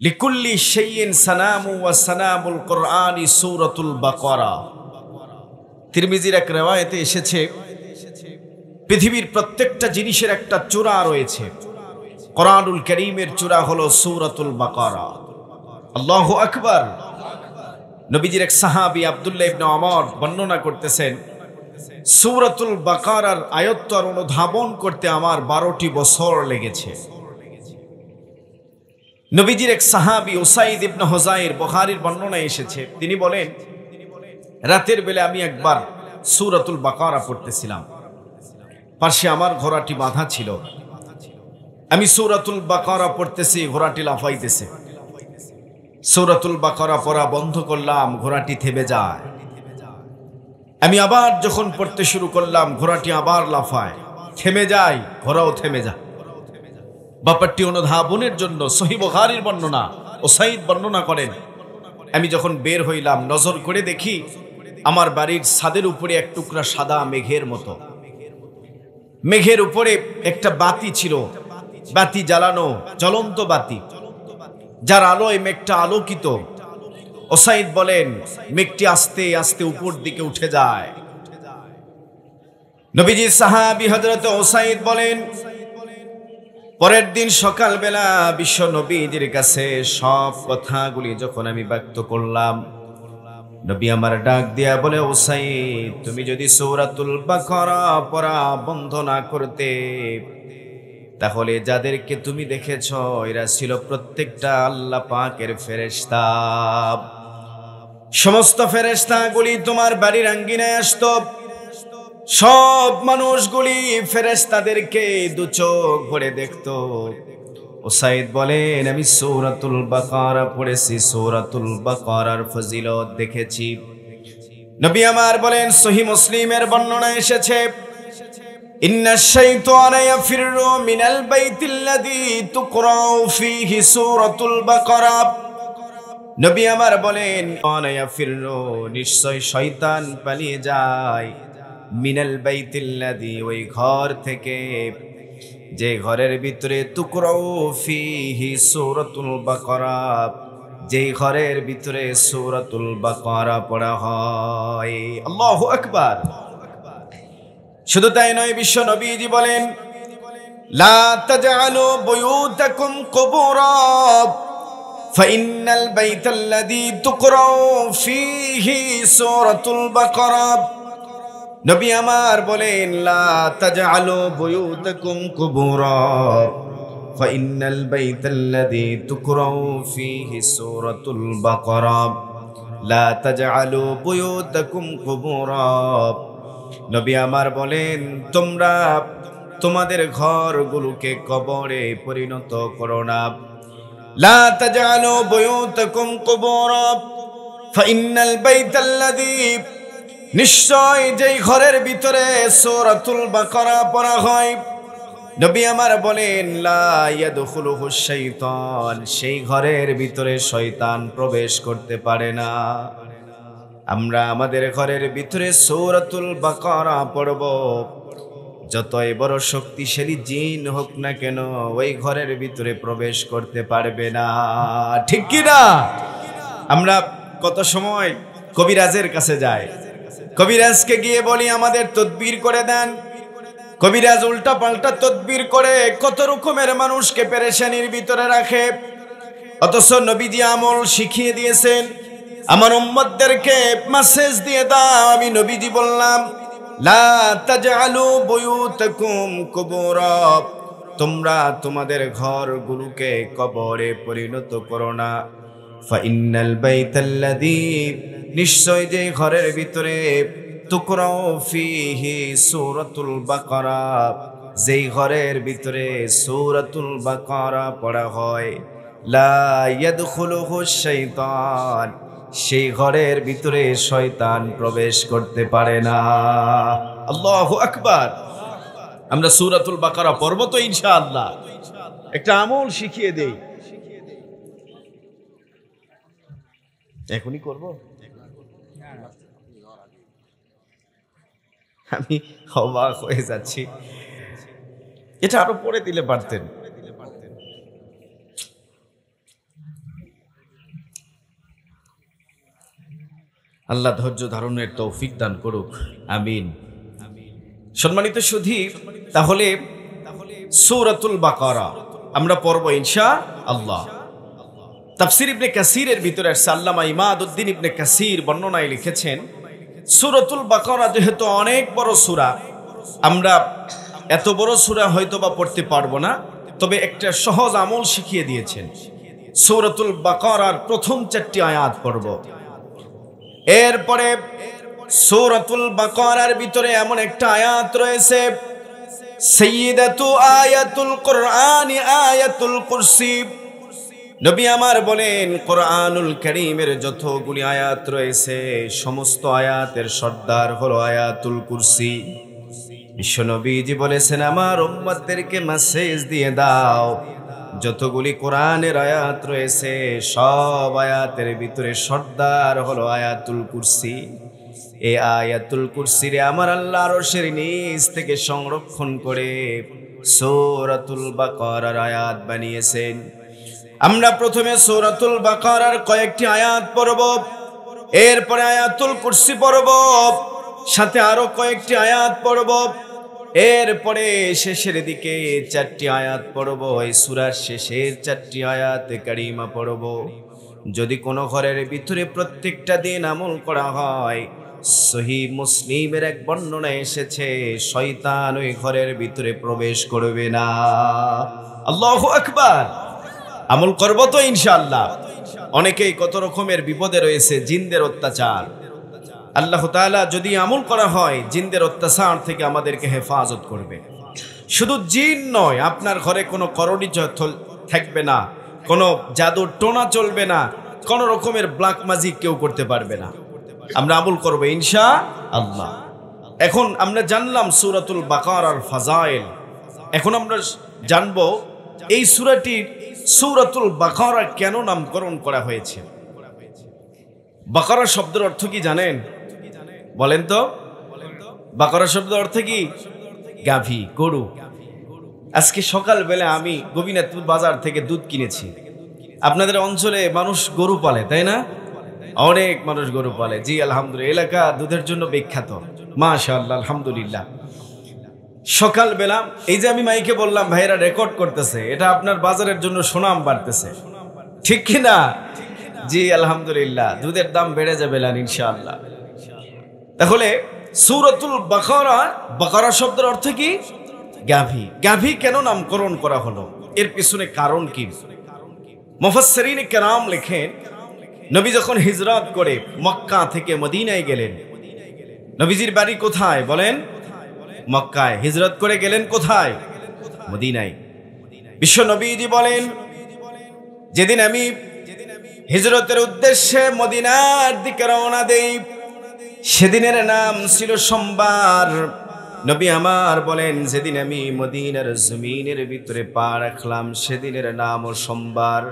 লিকুল্লি শাইইন সানামু ওয়া সানামুল কুরআনি সূরাতুল বাকারা। তিরমিজির এক riwayate এসেছে, পৃথিবীর প্রত্যেকটা জিনিসের একটা চূড়া রয়েছে। কোরআনুল কারীমের চূড়া হলো সূরাতুল বাকারা। আল্লাহু আকবার। নবীজির এক সাহাবী আব্দুল্লাহ ইবনে ওমর বর্ণনা করতেছেন, সূরাতুল বাকারার আয়াত অনুধাবন করতে আমার 12টি বছর লেগেছে। নবীজির এক সাহাবী উসাইদ ইবনে হুযাইর, বুখারীর বর্ণনায় এসেছে, তিনি বলেন, রাতের বেলা আমি একবার সূরাতুল বাকারা পড়তেছিলাম, পাশে আমার ঘোড়াটি বাঁধা ছিল। আমি সূরাতুল বাকারা পড়তেছি, ঘোড়াটি লাফাইতেছে। সূরাতুল বাকারা পড়া বন্ধ করলাম, ঘোড়াটি থেমে যায়। আমি আবার যখন পড়তে শুরু করলাম, ঘোড়াটি আবার লাফায়, থেমে যায়, ঘোড়াও থেমে যায়। ব্যাপারটি অনুধাবনের জন্য সহিহ বুখারীর বর্ণনা, উসাইদ বর্ণনা করেন, আমি যখন বের হইলাম, নজর করে দেখি আমার বাড়ির ছাদের উপরে এক টুকরা সাদা মেঘের মতো। মেঘের উপরে একটা বাতি ছিল, বাতি জ্বালানো, জ্বলন্ত বাতি, যার আলোয় মেঘটা আলোকিত। উসাইদ বলেন, মেঘটি আস্তে আস্তে উপর দিকে উঠে যায়। নবীজির সাহাবী হযরত উসাইদ বলেন, পরের দিন সকালবেলা বিশ্ব নবীজির কাছে সব কথাগুলি যখন আমি ব্যক্ত করলাম, নবী আমার ডাক দিয়া বলে, উসাইদ, তুমি যদি সূরাতুল বাকারা পড়া বন্ধ না করতে, তাহলে যাদেরকে তুমি দেখেছ এরা ছিল প্রত্যেকটা আল্লাহ পাকের ফেরেশতা। সমস্ত ফেরেশতাগুলি তোমার বাড়ির আঙ্গিনায় আসতো। সব মানুষগুলি ফেরেশতাদেরকে দু চোখ ভরে দেখতো। উসাইদ বলেন, আমি সূরাতুল বাকারা পড়েছি, সূরাতুল বাকারার ফজিলত দেখেছি। নবী আমার বলেন, সহিহ মুসলিমের বর্ণনা এসেছে, ইন্নাশ শাইতানা ইয়াফিরু মিনাল বাইতিল্লাযী তুকরাউ ফীহি সূরাতুল বাকারা। নবী আমার বলেন, ইয়াফিরু, নিশ্চয় শয়তান পালিয়ে যায়, মিনাল বাইতিল্লাযী, ওই ঘর থেকে যে ঘরের ভিতরে তুকরাউ ফীহি সূরাতুল বাকারা, যেই ঘরের ভিতরে সূরাতুল বাকারা পড়া হয়। আল্লাহু আকবার। শুধু তাই নয়, বিশ্ব নবীজি বলেন, লা তাজআলু বুয়ুতাকুম কুবুরা ফাইন্নাল বাইতাল্লাযী তুকরাউ ফীহি সূরাতুল বাকারা। নবী আমার বলেন, লা তাজআলু বুয়ুতাকুম কুবুরা ফাইন্নাল বাইতাল্লাযী তুকরাউ ফীহি সূরাতুল বাকারা। লা তাজআলু বুয়ুতাকুম কুবুরা। নবী আমার বলেন, তোমরা তোমাদের ঘরগুলোকে কবরে পরিণত করো না। লা তাজআলু বুয়ুতাকুম কুবুরা ফাইন্নাল বাইতাল্লাযী, নিশ্চয় যেই ঘরের ভিতরে সূরাতুল বাকারা পড়া হয়, নবী আমার বলেন, লা ইয়াদখুলুহুশ শাইতান, সেই ঘরের ভিতরে শয়তান প্রবেশ করতে পারে না। আমরা আমাদের ঘরের ভিতরে সূরাতুল বাকারা পড়ব, যতই বড় শক্তিশালী জিন হোক না কেন, ওই ঘরের ভিতরে প্রবেশ করতে পারবে না। ঠিক কি না? আমরা কত সময় কবিরাজের কাছে যাই, কবিরাজকে গিয়ে বলি আমাদের তদবির করে দেন। কবিরাজ উল্টা পাল্টা তদবির করে কত রকমের মানুষকে পেরেশানির ভিতরে রাখে। অথচ নবীজি আমল শিখিয়ে দিয়েছেন, আমার উম্মতদেরকে মেসেজ দিয়ে দাও, আমি নবীজি বললাম, লা তাজআলু বুয়ুতাকুম কুবুরা, তোমরা তোমাদের ঘরগুলোকে কবরে পরিণত করো না। ফাইন্নাল বাইতাল্লাযী, নিশ্চয় যে ঘরের ভিতরে তুকরাউ ফীহি সূরাতুল বাকারা, যেই ঘরের ভিতরে সূরাতুল বাকারা পড়া হয়, লা ইয়াদখুলুহুশ শাইতান, সেই ঘরের ভিতরে শয়তান প্রবেশ করতে পারে না। আল্লাহু আকবার। আমরা সূরাতুল বাকারা পড়ব তো ইনশাআল্লাহ। একটা আমল শিখিয়ে দেই, এখনই করব। আমি অবাক হয়ে যাচ্ছি, এটা আরো পরে দিলে পারতেন। আল্লাহ ধৈর্য ধারণের তৌফিক দান করুক, আমিন। সম্মানিত সুধী, তাহলে সূরাতুল বাকারা আমরা পড়ব ইনশাআল্লাহ। তাফসীর ইবনে কাসিরের ভিতরে আল্লামা ইমাদউদ্দিন ইবনে কাসির বর্ণনায় লিখেছেন, সূরাতুল বাকারা যেহেতু অনেক বড় সূরা, আমরা এত বড় সূরা হয়তো বা পড়তে পারবো না, তবে একটা সহজ আমল শিখিয়ে দিয়েছেন। সূরাতুল বাকারার প্রথম 4টি আয়াত পড়ব। এরপরে সূরাতুল বাকারার ভিতরে এমন একটা আয়াত রয়েছে, সাইয়্যিদাতু আয়াতুল কুরআনি আয়াতুল কুরসি। নবী আমার বলেন, কোরআনুল কারীমের যতগুলি আয়াত রয়েছে সমস্ত আয়াতের সর্দার হলো আয়াতুল কুরসি। বিশ্বনবীজি বলেছেন, আমার উম্মতদেরকে মেসেজ দিয়ে দাও, যতগুলি কোরআনের আয়াত রয়েছে সব আয়াতের ভিতরে সর্দার হলো আয়াতুল কুরসি। এই আয়াতুল কুরসিরে আমার আল্লাহ আরশের নিচ থেকে সংরক্ষণ করে সূরাতুল বাকারার আয়াত বানিয়েছেন। আমরা প্রথমে সূরাতুল বাকারার কয়েকটি আয়াত পড়ব, এরপরে আয়াতুল কুরসি পড়ব, সাথে আরো কয়েকটি আয়াত পড়ব, এরপরে শেষের দিকে 4টি আয়াত পড়ব। এই সূরার শেষের 4টি আয়াতে কারিমা পড়ব। যদি কোনো ঘরের ভিতরে প্রত্যেকটা দিন আমল করা হয়, সহিহ মুসলিমের এক বর্ণনা এসেছে, শয়তান ওই ঘরের ভিতরে প্রবেশ করবে না। আল্লাহু আকবার। আমল করব তো ইনশাআল্লাহ। অনেকেই কত রকমের বিপদে রয়েছে, জিনদের অত্যাচার। আল্লাহ তাআলা যদি আমল করা হয়, জিনদের অত্যাচার থেকে আমাদেরকে হেফাজত করবে। শুধু জিন নয়, আপনার ঘরে কোনো করণী থাকবে না, কোনো জাদুর টোনা চলবে না, কোনো রকমের ব্ল্যাক ম্যাজিক কেউ করতে পারবে না। আমরা আমল করব ইনশাআল্লাহ। এখন আমরা জানলাম সূরাতুল বাকারার ফাজাইল। এখন আমরা জানব এই সূরাটির সূরাতুল বাকারা কেন নামকরণ করা হয়েছে। বাকারা শব্দের অর্থ কি জানেন? বলেন তো। বাকারা শব্দের অর্থ কি? গাভী, গরু। আজকে সকালবেলা আমি গোবিনাথপুর বাজার থেকে দুধ কিনেছি। আপনাদের অঞ্চলে মানুষ গরু পালে, তাই না? অনেক মানুষ গরু পালে। জি আলহামদুলিল্লাহ, এলাকা দুধের জন্য বিখ্যাত, মাশাআল্লাহ, আলহামদুলিল্লাহ। সকালবেলা এই যে আমি মাইকে বললাম, ভাইরা রেকর্ড করতেছে, এটা আপনার বাজারের জন্য সুনাম বাড়তেছে, ঠিক কিনা? জি আলহামদুলিল্লাহ, দুধের দাম বেড়ে যাবে ইনশাআল্লাহ। তাহলে সূরাতুল বাকারা, বাকারা শব্দের অর্থ কি? গাভী। গাভী কেন নামকরণ করা হলো, এর পিছনে কারণ কি? মুফাসসিরিনে কেরাম লেখেন, নবী যখন হিজরত করে মক্কা থেকে মদিনায় গেলেন, নবীজির বাড়ি কোথায় বলেন? মক্কায়। হিজরত করে গেলেন কোথায়? মদিনায়। বিশ্ব নবীজি বলেন, যেদিন আমি হিজরতের উদ্দেশ্যে মদিনার দিকে রওনা দেই, সেদিনের নাম ছিল সোমবার। নবী আমার বলেন, যেদিন আমি মদিনার জমিনের ভিতরে পা রাখলাম, সেদিনের নামও সোমবার।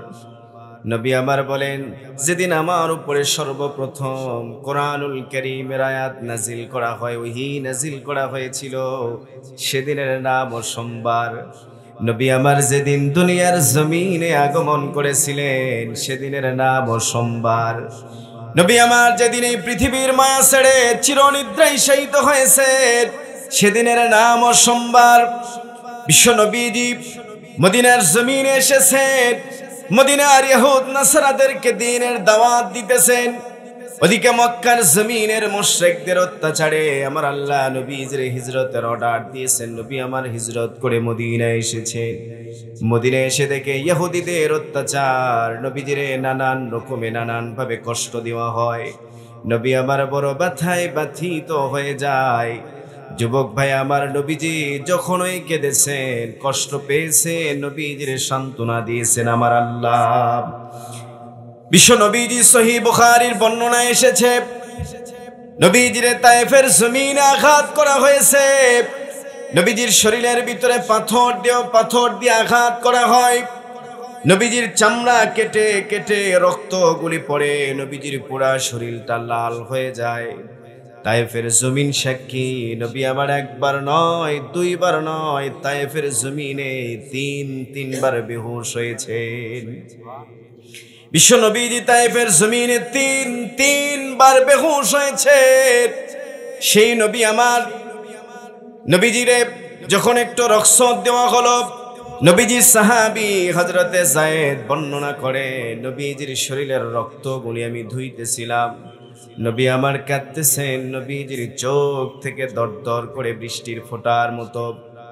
নবী আমার বলেন, যেদিন আমার উপরে সর্বপ্রথম কোরআনুল কারীমের আয়াত নাজিল করা হয়, ওহী নাজিল করা হয়েছিল, সেদিনের নামও সোমবার। নবী আমার যেদিন দুনিয়ার জমিনে আগমন করেছিলেন, সেদিনের নামও সোমবার। নবী আমার যেদিন এই পৃথিবীর মায়া ছেড়ে চিরনিদ্রায় শায়িত হয়েছে, সেদিনের নামও সোমবার। বিশ্ব নবীজি মদিনার জমিনে এসেছেন, মদিনার ইহুদ নাসারাদেরকে দ্বীনের দাওয়াত দিতেছেন। ওদিকে মক্কার জমিনের মুশরিকদের অত্যাচারে আমার আল্লাহ নবীজির হিজরতের অর্ডার দিয়েছেন। নবী আমার হিজরত করে মদিনায় এসেছেন। মদিনায় এসে দেখে ইহুদিদের অত্যাচার, নবীজিরে নানান রকমে নানান ভাবে কষ্ট দেওয়া হয়। নবী আমার বড় ব্যথায় ব্যথিত হয়ে যায়। যুবক ভাই আমার, নবীজি যখন ওই কেঁদেছেন, কষ্ট পেয়েছেন, নবীজির সান্ত্বনা দিয়েছেন আমার আল্লাহ। বিশ্ব নবীজি সহিহ বুখারীর বর্ণনা এসেছে, নবীজিরে তায়েফের জমিনে আঘাত করা হয়েছে। নবীজির শরীরের ভিতরে পাথর দিয়ে আঘাত করা হয়। নবীজির চামড়া কেটে কেটে রক্তগুলি পড়ে, নবীজির পুরা শরীরটা লাল হয়ে যায়। তায়েফের জমিন সাক্ষী, নবী আমার একবার নয়, দুইবার নয়, তায়েফের জমিনে তিনবার বেহুশ হয়েছেন। বিশ্ব নবীজি তায়েফের জমিনে তিনবার বেহুশ হয়েছে। সেই নবী আমার নবীজিরে যখন একটু রক্সত দেওয়া হলো, নবীজি সাহাবী হযরতে যায়েদ বর্ণনা করে, নবীজির শরীরের রক্তগুলি আমি ধুইতেছিলাম, নবী আমার কাঁদতেছেন, নবীজির চোখ থেকে দরদর করে বৃষ্টির ফোঁটার মতো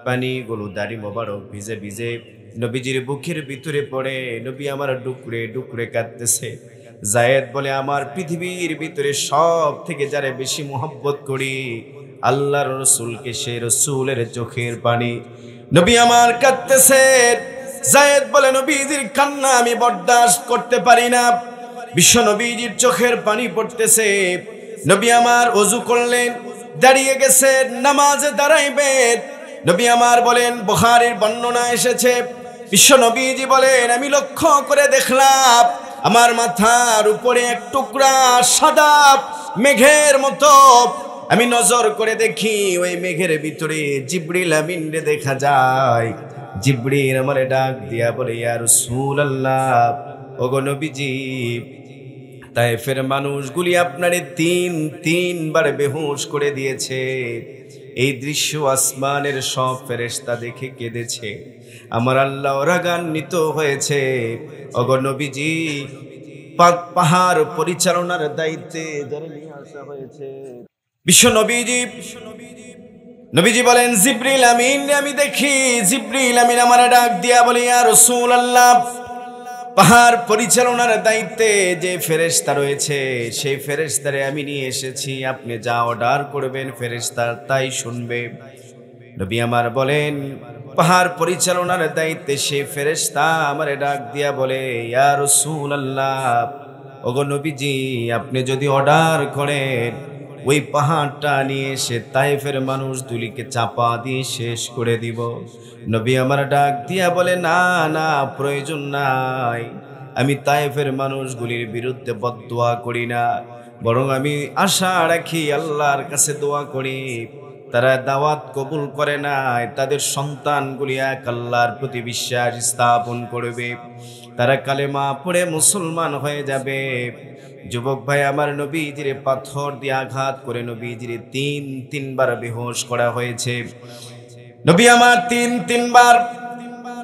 পানিগুলো দাড়ি মোবারক ভিজে ভিজে নবীজির বুকের ভিতরে পড়ে, নবী আমার ডুকরে ডুকরে কাঁদতেছে। যায়েদ বলে, আমার পৃথিবীর ভিতরে সব থেকে যারে বেশি মোহব্বত করি আল্লাহর রসুলকে, সেই রসুলের চোখের পানি। নবী আমার কাঁদতেছে। যায়েদ বলে, নবীজির কান্না আমি বরদাস্ত করতে পারি না, বিশ্ব নবীজির চোখের পানি পড়তেছে। নবী আমার ওযু করলেন, দাঁড়িয়ে গেছেন, নামাজে দাঁড়াইবেন। নবী আমার বলেন, বুখারীর বর্ণনা এসেছে, বিশ্ব নবীজি বলেন, আমি লক্ষ্য করে দেখলাম আমার মাথার উপরে এক টুকরা সাদা মেঘের মতো, আমি নজর করে দেখি ওই মেঘের ভিতরে জিবরিল আমিনরে দেখা যায়। জিবরিল আমারে ডাক দিয়া বলে, ইয়া রাসূলুল্লাহ, ওগো নবীজি, তায়েফের মানুষগুলি আপনারে তিনবার বেহুশ করে দিয়েছে। এই দৃশ্য আসমানের সব ফেরেশতা দেখে কেঁদেছে, আমার আল্লাহ রাগান্বিত হয়েছে। ওগো নবীজি, পাহাড় পরিচালনার দায়িত্বে যারা নিয়ে আসা হয়েছে, বিশ্ব নবীজি বলেন, জিবরিল আমিন আমি দেখি। জিবরিল আমিন আমার ডাক দিয়া বলে, ইয়া রাসূলুল্লাহ, পাহাড় পরিচালনার দায়িত্বে যে ফেরেশতা রয়েছে সেই ফেরেশতারে আমি নিয়ে এসেছি, আপনি যা অর্ডার করবেন ফেরেশতা তাই শুনবে। নবী আমার বলেন, পাহাড় পরিচালনার দায়িত্বে সেই ফেরেশতা আমারে ডাক দিয়া বলে, ইয়া রাসূলুল্লাহ, ওগো নবীজি, আপনি যদি অর্ডার করেন ওই পাহাড়টা নিয়ে এসে তায়েফের মানুষ দুলিকে চাপা দিয়ে শেষ করে দিব। নবী আমার ডাক দিয়া বলে, না না, প্রয়োজন নাই, আমি তায়েফের মানুষগুলির বিরুদ্ধে বদদোয়া করি না, বরং আমি আশা রাখি, আল্লাহর কাছে দোয়া করি, তারা দাওয়াত কবুল করে নাই, তাদের সন্তানগুলি এক আল্লাহর প্রতি বিশ্বাস স্থাপন করবে, তারা কালেমা পড়ে মুসলমান হয়ে যাবে। যুবক ভাই আমার, নবীজিরে পাথর দিয়ে আঘাত করে নবীজিরে তিনবার বেহুশ করা হয়েছে। নবী আমার তিনবার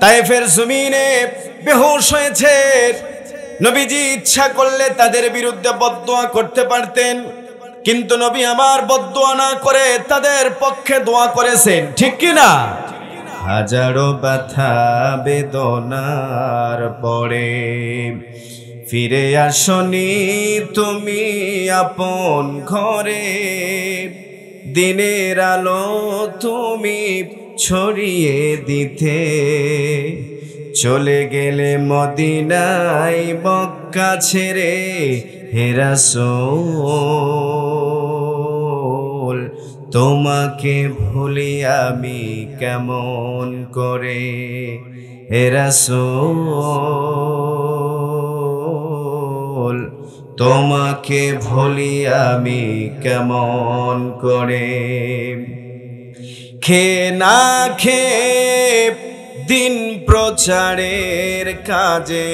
তায়েফের জমিনে বেহুশ হয়েছে। নবীজি ইচ্ছা করলে তাদের বিরুদ্ধে বদদোয়া করতে পারতেন, কিন্তু নবী আমার বদদোয়া না করে তাদের পক্ষে দোয়া করেছেন, ঠিক কি না? হাজারো ব্যথা বেদনার পরে ফিরে আসনি তুমি আপন ঘরে, দিনের আলো তুমি ছড়িয়ে দিতে, চলে গেলে মদিনায় মক্কা ছেড়ে, হে রাসূল, তোমাকে ভুলি আমি কেমন করে, হে রাসূল, তোমাকে ভুলি আমি কেমন করে। না খেয়ে দিন প্রচারের কাজে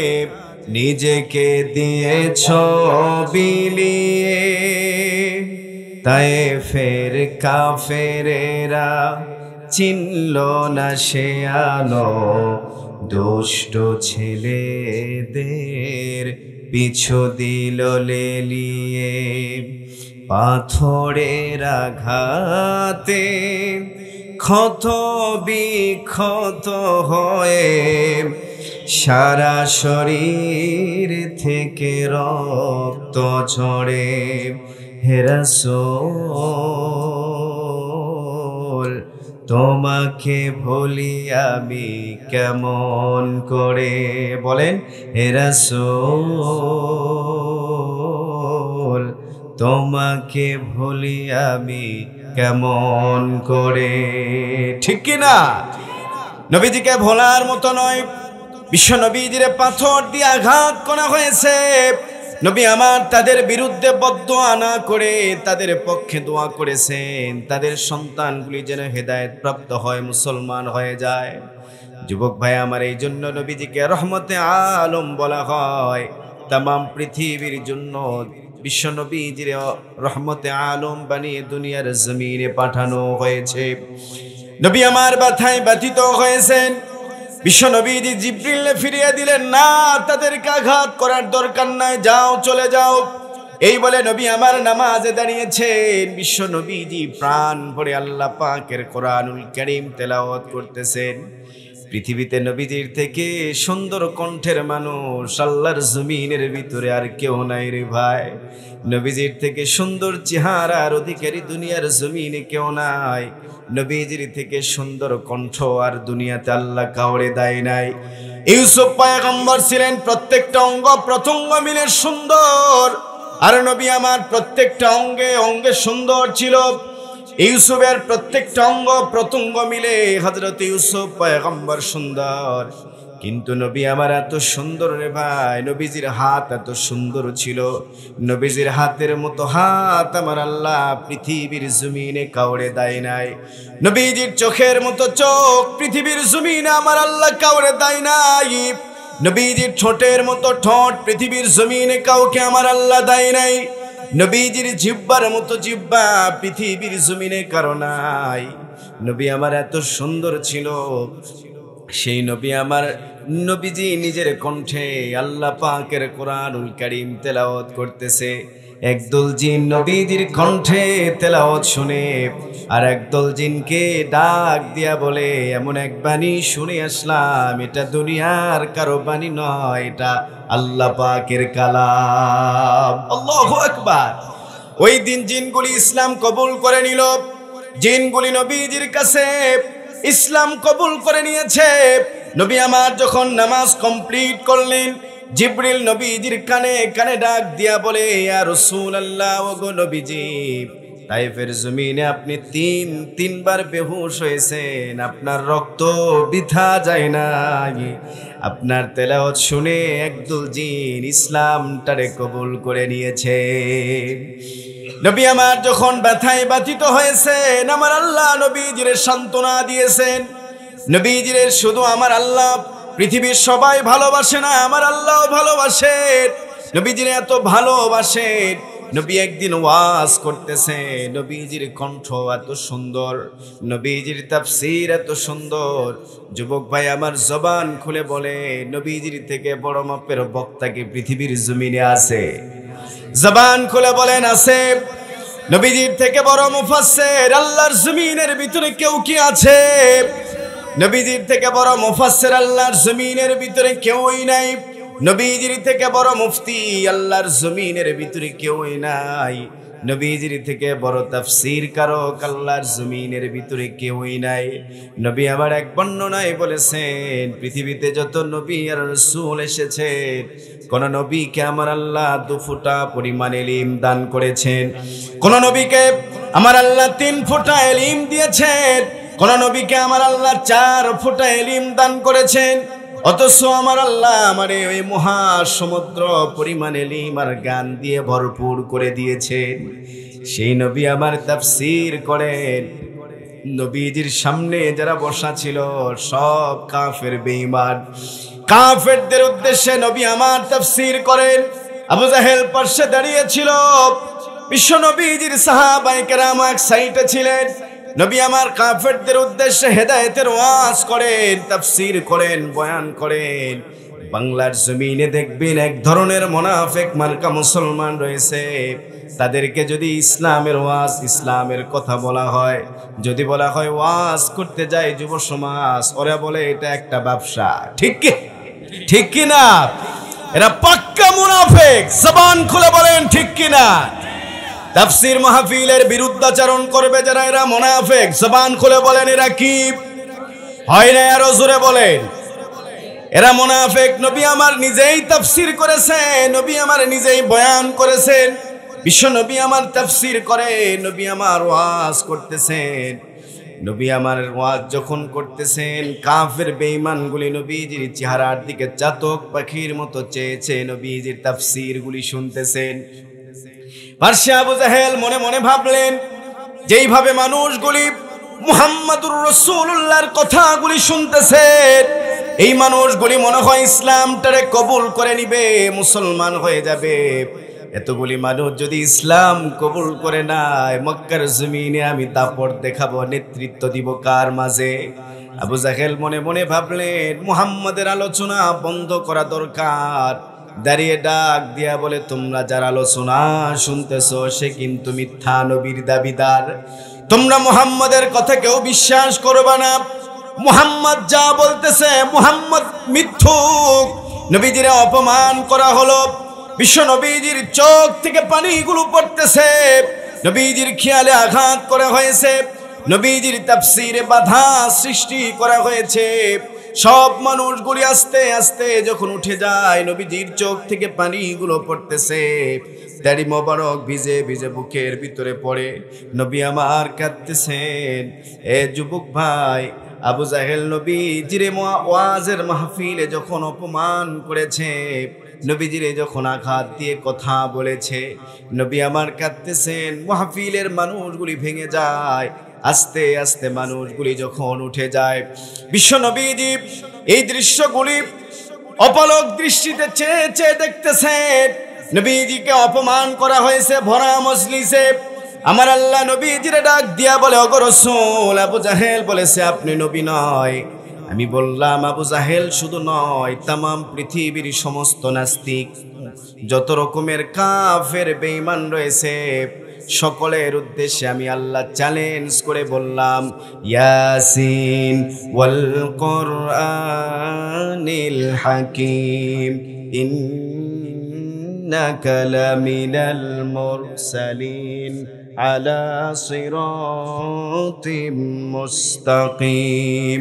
নিজেকে দিয়েছ বিলিয়ে, তায়েফের কাফেরেরা চিনল না সে আলো, দুষ্ট ছেলেদের পিছু দিল লেলিয়ে, পাথরের আঘাতে ক্ষত বিক্ষত হয়ে সারা শরীর থেকে রক্ত ঝরে, হে রাসূল, তোমাকে ভুলি আমি কেমন করে, বলেন, হে রাসূল, তোমাকে ভুলি আমি কেমন করে, ঠিক কি না? নবীজিকে ভোলার মতো নয়, বিশ্ব নবীজিরে পাথর দিয়ে আঘাত করা হয়েছে। নবী আমার তাদের বিরুদ্ধে বদদোয়া না করে তাদের পক্ষে দোয়া করেছেন, তাদের সন্তানগুলি যেন হেদায়েত প্রাপ্ত হয়, মুসলমান হয়ে যায়। যুবক ভাই আমার, এই জন্য নবীজিকে রহমতে আলম বলা হয়। তামাম পৃথিবীর জন্য বিশ্ব নবীজির রহমতে আলম বানিয়ে দুনিয়ার জমিনে পাঠানো হয়েছে। নবী আমার ব্যথায় ব্যথিত হয়েছেন। বিশ্ব নবীজি জিবরিলে ফিরিয়ে দিলেন, না, তাদেরকে আঘাত করার দরকার নাই, যাও, চলে যাও। এই বলে নবী আমার নামাজে দাঁড়িয়েছেন। বিশ্ব নবীজি প্রাণ ভরে আল্লাহ পাকের কোরআনুল কারীম তেলাওয়াত করতেছেন। পৃথিবীতে নবীজির থেকে সুন্দর কণ্ঠের মানুষ আল্লাহর জমিনের ভিতরে আর কেউ নাই রে ভাই। নবীজির থেকে সুন্দর চেহারার অধিকারী দুনিয়ার জমিনে কেউ নাই। নবীজির থেকে সুন্দর কণ্ঠ আর দুনিয়াতে আল্লাহ কাউরে দেয় নাই। ইউসুফ পয়গম্বর ছিলেন প্রত্যেকটা অঙ্গ প্রত্যঙ্গ মিলে সুন্দর, আর নবী আমার প্রত্যেকটা অঙ্গে অঙ্গে সুন্দর ছিল। ইউসুফের প্রত্যেকটা অঙ্গ প্রত্যঙ্গ মিলে হযরত ইউসুফ পয়গম্বর সুন্দর, কিন্তু নবী আমার এত সুন্দর রে ভাই, নবীজির হাত এত সুন্দর ছিল। নবীজির হাতের মতো হাত আমার আল্লাহ পৃথিবীর জমিনে কাউরে দেয় নাই। নবীজির চোখের মতো চোখ পৃথিবীর জমিনে আমার আল্লাহ কাউরে দেয় নাই। নবীজির ঠোঁটের মতো ঠোঁট পৃথিবীর জমিনে কাউকে আমার আল্লাহ দেয় নাই। নবীজির জিহ্বার মতো জিহ্বা পৃথিবীর জমিনে কারো নাই। নবী আমার এত সুন্দর ছিল। সেই নবী আমার নবীজি নিজের কণ্ঠে আল্লাহ পাকের কোরআনুল কারীম তেলাওয়াত করতেছে। একদল জিন নবীজির কণ্ঠে তেলাওয়াত শুনে আর একদল জিনকে ডাক দিয়া বলে, এমন এক বাণী শুনে আসলাম, এটা দুনিয়ার কারো বাণী নয়, এটা আল্লাহ পাকের কালাম। আল্লাহু আকবার। ওই দিন জিনগুলি ইসলাম কবুল করে নিল। জিনগুলি নবীজির কাছে ইসলাম কবুল করে নিয়েছে। নবী আমার যখন নামাজ কমপ্লিট করলেন, জিবরিল নবীজির কানে কানে ডাক দিয়া বলে, ইয়া রাসূলুল্লাহ, ওগো নবীজি, তায়েফের জমিনে আপনি তিনবার বেহুশ হয়েছেন, আপনার রক্ত বৃথা যায় না। আপনার তেলাওয়াত শুনে একদল জিন ইসলামটারে কবুল করে নিয়েছে। নবী আমার যখন ব্যথায় ব্যথিত হয়েছেন, আমার আল্লাহ নবীজিরে সান্ত্বনা দিয়েছেন। নবীজিরে শুধু আমার আল্লাহ পৃথিবীর সবাই ভালোবাসে না, আমার আল্লাহও ভালোবাসেন। নবীজিরে এত ভালোবাসেন, নবী একদিন ওয়াজ করতেছে, নবীজির কণ্ঠ এত সুন্দর, নবীজির তাফসীর এত সুন্দর। যুবক ভাই আমার জবান খুলে বলে, নবীজির থেকে বড় মাপের বক্তা কি পৃথিবীর জমিনে আছে? জবান খুলে বলেন আছে। নবীজির থেকে বড় মুফাসসির আল্লাহর জমিনের ভিতরে কেউ কি আছে? নবীজির থেকে বড় মুফাসসির আল্লাহর জমিনের ভিতরে কেউই নাই। নবীজির থেকে বড় মুফতি আল্লাহর জমিনের ভিতরে কেউই নাই। নবীজির থেকে বড় তাফসীর কারক আল্লাহর জমিনের ভিতরে কেউই নাই। নবী আবার এক বর্ণনায় বলেছেন, পৃথিবীতে যত নবী আর রাসূল এসেছে, কোন নবীকে আমার আল্লাহ 2 ফোঁটা পরিমাণ ইলম দান করেছেন? কোন নবীকে আমার আল্লাহ 3 ফোঁটা ইলম দিয়েছেন? কোন নবীকে আমার আল্লাহ 4 ফোঁটা ইলম দান করেছেন? অথচ আমার আল্লাহ আমারে ওই মহাসমুদ্র পরিমাণ ইলম আর জ্ঞান দিয়ে ভরপুর করে দিয়েছেন। সেই নবী আমার তাফসীর করেন। নবীজির সামনে যারা বসা ছিল সব কাফের বেঈমান। কাফেরদের উদ্দেশ্যে নবী আমার তাফসীর করেন। আবু জাহেল পাশে দাঁড়িয়ে ছিল। বিশ্ব নবীজির সাহাবায়ে কেরাম এক সাইডে ছিলেন। নবী আমার কাফেরদের উদ্দেশ্যে হেদায়েতের ওয়াজ করেন, তাফসীর করেন, বয়ান করেন। বাংলার জমিনে দেখবেন এক ধরনের মুনাফিক মার্কা মুসলমান রয়েছে। তাদেরকে যদি ইসলামের ওয়াজ, ইসলামের কথা বলা হয়, যদি বলা হয় ওয়াজ করতে যায় যুব সমাজ, ওরা বলে এটা একটা ব্যবসা। ঠিক কি ঠিক কি না? এরা পাক্কা মুনাফিক। জবান খুলে বলেন ঠিক কি না? তাফসীর মাহফিলের বিরুদ্ধাচরণ করবে যারা, এরা মুনাফিক। জবান খুলে বলেন এরা কি? হয় না আরো জোরে বলেন, এরা মুনাফিক। নবী আমার নিজেই তাফসীর করেছেন, নবী আমার নিজেই বয়ান করেছেন। বিশ্ব নবী আমার তাফসীর করে, নবী আমার ওয়াজ করতেছেন। নবী আমার ওয়াজ যখন করতেছেন, কাফের বেঈমানগুলি নবীজির চেহারার দিকে চাতক পাখির মতো চেয়েছে নবীজির তাফসীরগুলি শুনতেছেন। পার্সে আবু জাহেল মনে মনে ভাবলেন, যেইভাবে মানুষগুলি মুহাম্মাদুর রাসূলুল্লাহর কথাগুলি শুনতেছেন, এই মানুষগুলি মনে হয় ইসলামটারে কবুল করে নিবে, মুসলমান হয়ে যাবে। এতগুলি মানুষ যদি ইসলাম কবুল করে নেয়, মক্কার জমিনে আমি দাপট দেখাবো, নেতৃত্ব দিব কার মাঝে? আবু জাহেল মনে মনে ভাবলেন মুহাম্মাদের আলোচনা বন্ধ করা দরকার। দাঁড়িয়ে ডাক দিয়া বলে, তোমরা যার আলোচনা শুনতেছো সে কিন্তু মিথ্যা নবীর দাবিদার। তোমরা মুহাম্মাদের কথা কেউ বিশ্বাস করবে না। মুহাম্মদ যা বলতেছে মুহাম্মদ মিথ্যুক। নবীজিরে অপমান করা হলো, বিশ্ব নবীজির চোখ থেকে পানিগুলো পড়তেছে, নবীজির খেয়ালে আঘাত করা হয়েছে, নবীজির তাফসীরে বাধা সৃষ্টি করা হয়েছে। সব মানুষগুলি আস্তে আস্তে যখন উঠে যায়, নবীজির চোখ থেকে পানিগুলো পড়তেছে, দাড়ি মোবারক ভিজে ভিজে বুকের ভিতরে পড়ে। নবী আমার কাঁদতেছেন। এ যুবক ভাই, আবু জাহেল নবীজির ওয়াজের মাহফিলে যখন অপমান করেছে, নবীজিরে যখন আঘাত দিয়ে কথা বলেছে, নবী আমার কাঁদতেছেন। মাহফিলের মানুষগুলি ভেঙে যায়, আস্তে আস্তে মানুষগুলি যখন উঠে যায়, বিশ্ব নবীজি এই দৃশ্যগুলি অপলক দৃষ্টিতে চেয়ে চেয়ে দেখতেছেন। নবীজিকে অপমান করা হয়েছে ভরা মজলিসে। আমার আল্লাহ নবীজিরে ডাক দিয়া বলে, ওগো রাসূল, আবু জাহেল বলেছে আপনি নবী নয়। আমি বললাম, আবু জাহেল শুধু নয়, তামাম পৃথিবীর সমস্ত নাস্তিক, যত রকমের কাফের বেঈমান রয়েছে, সকলের উদ্দেশ্যে আমি আল্লাহ চ্যালেঞ্জ করে বললাম, ইয়াসিন ওয়াল কুরআনিল হাকিম ইন্নাকা লামিনাল মুরসালিন আলা সিরাতিম মুস্তাকিম